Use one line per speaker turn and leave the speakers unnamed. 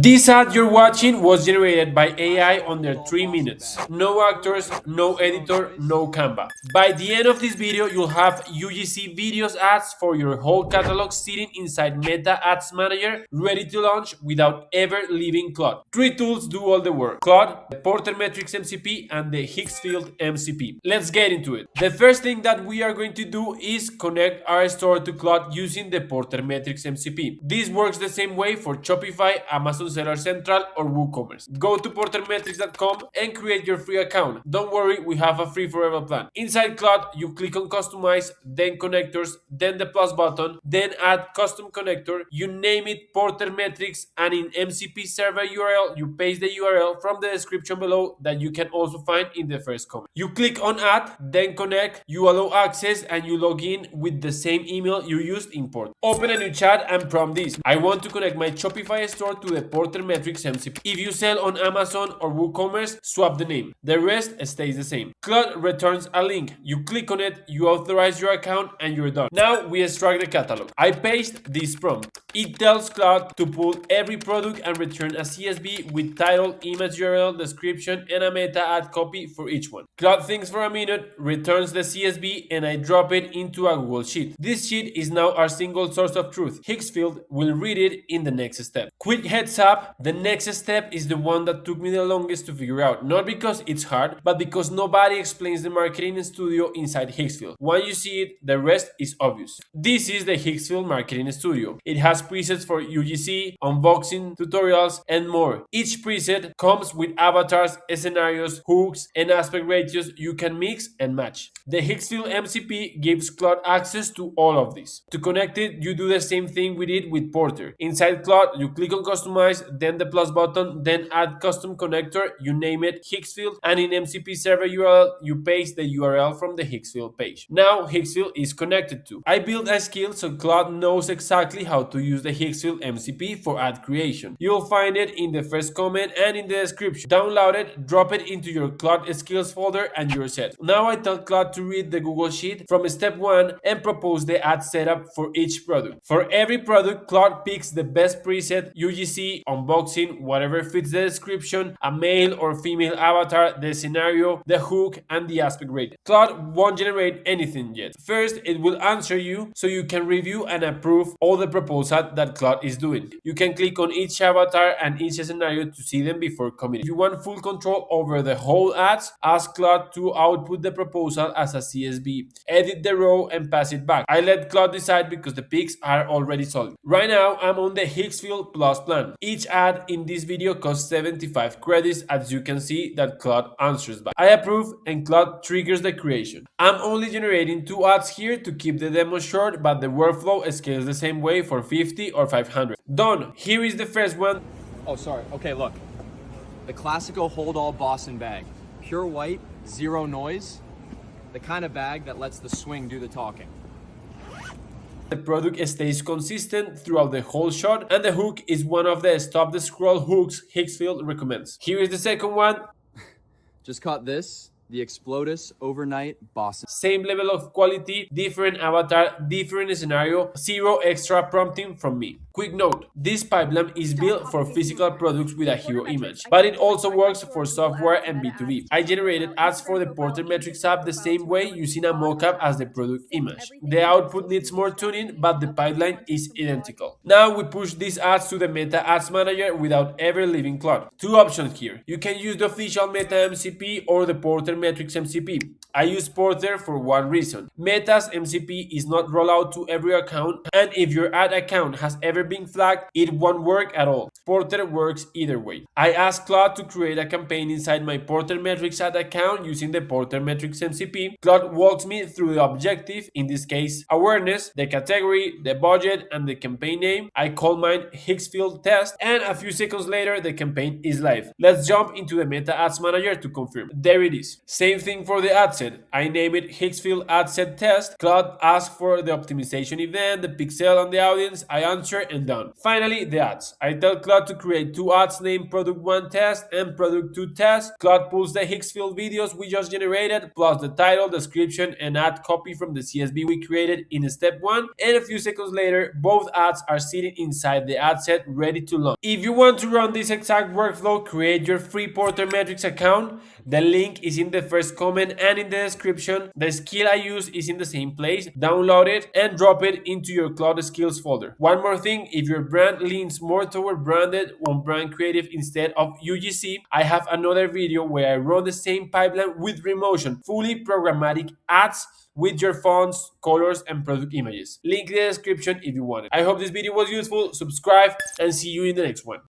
This ad you're watching was generated by AI under 3 minutes. No actors, no editor, no Canva. By the end of this video, you'll have UGC videos ads for your whole catalog sitting inside Meta Ads Manager, ready to launch without ever leaving Claude. 3 tools do all the work: Claude, the Porter Metrics MCP, and the Higgsfield MCP. Let's get into it. The first thing that we are going to do is connect our store to Claude using the Porter Metrics MCP. This works the same way for Shopify, Amazon Seller Central, or WooCommerce. Go to portermetrics.com and create your free account. Don't worry, we have a free forever plan. Inside Claude, you click on Customize, then Connectors, then the plus button, then add Custom Connector. You name it Porter Metrics, and in MCP server URL, you paste the URL from the description below that you can also find in the first comment. You click on Add, then Connect, you allow access, and you log in with the same email you used in Porter. Open a new chat and prompt this: I want to connect my Shopify store to the Porter Metrics MCP. If you sell on Amazon or WooCommerce, swap the name. The rest stays the same. Claude returns a link. You click on it, you authorize your account, and you're done. Now we extract the catalog. I paste this prompt. It tells Claude to pull every product and return a CSV with title, image URL, description, and a meta ad copy for each one. Claude thinks for a minute, returns the CSV, and I drop it into a Google Sheet. This sheet is now our single source of truth. Higgsfield will read it in the next step. Quick heads up, the next step is the one that took me the longest to figure out. Not because it's hard, but because nobody explains the marketing studio inside Higgsfield. Once you see it, the rest is obvious. This is the Higgsfield Marketing Studio. It has presets for UGC, unboxing, tutorials, and more. Each preset comes with avatars, scenarios, hooks, and aspect ratios you can mix and match. The Higgsfield MCP gives Claude access to all of this. To connect it, you do the same thing we did with Porter. Inside Claude, you click on Customize, then the plus button, then add Custom Connector, you name it Higgsfield, and in MCP server URL, you paste the URL from the Higgsfield page. Now Higgsfield is connected to. I built a skill so Claude knows exactly how to use the Higgsfield MCP for ad creation. You'll find it in the first comment and in the description. Download it, drop it into your Claude skills folder, and you're set. Now I tell Claude to read the Google Sheet from step 1 and propose the ad setup for each product. For every product, Claude picks the best preset: UGC, unboxing, whatever fits the description, a male or female avatar, the scenario, the hook, and the aspect ratio. Claude won't generate anything yet. First, it will answer you so you can review and approve all the proposal that Claude is doing. You can click on each avatar and each scenario to see them before committing. If you want full control over the whole ads, ask Claude to output the proposal as a CSV, edit the row, and pass it back. I let Claude decide because the picks are already solid. Right now, I'm on the Higgsfield Plus plan. Each ad in this video costs 75 credits, as you can see that Claude answers back. I approve and Claude triggers the creation. I'm only generating 2 ads here to keep the demo short, but the workflow scales the same way for 50 or 500. Done. Here is the first one.
Oh, sorry. Okay, look. The classical hold-all Boston bag. Pure white, zero noise. The kind of bag that lets the swing do the talking.
The product stays consistent throughout the whole shot, and the hook is one of the stop the scroll hooks Higgsfield recommends. Here is the second one.
Just caught this. The Explodus Overnight Boston.
Same level of quality, different avatar, different scenario, zero extra prompting from me. Quick note, this pipeline is built for physical products with a hero image, but it also works for software and B2B. I generated ads for the Porter Metrics app the same way using a mockup as the product image. The output needs more tuning, but the pipeline is identical. Now we push these ads to the Meta Ads Manager without ever leaving Claude. 2 options here. You can use the official Meta MCP or the Porter Metrics MCP. I use Porter for one reason. Meta's MCP is not rolled out to every account, and if your ad account has ever been flagged, it won't work at all. Porter works either way. I asked Claude to create a campaign inside my Porter Metrics ad account using the Porter Metrics MCP. Claude walks me through the objective, in this case awareness, the category, the budget, and the campaign name. I call mine Higgsfield Test, and a few seconds later the campaign is live. Let's jump into the Meta Ads Manager to confirm. There it is. Same thing for the ad set. I name it Higgsfield Ad Set Test. Claude asks for the optimization event, the pixel, and the audience. I answer, and done. Finally, the ads. I tell Claude to create two ads named Product 1 Test and Product 2 Test. Claude pulls the Higgsfield videos we just generated, plus the title, description, and ad copy from the CSV we created in step 1, and a few seconds later, both ads are sitting inside the ad set ready to launch. If you want to run this exact workflow, create your free Porter Metrics account. The link is in the first comment and in the description. The skill I use is in the same place. Download it and drop it into your Claude skills folder. One more thing, if your brand leans more toward branded or brand creative instead of UGC, I have another video where I run the same pipeline with Remotion, fully programmatic ads with your fonts, colors, and product images. Link in the description if you want it. I hope this video was useful. Subscribe and see you in the next one.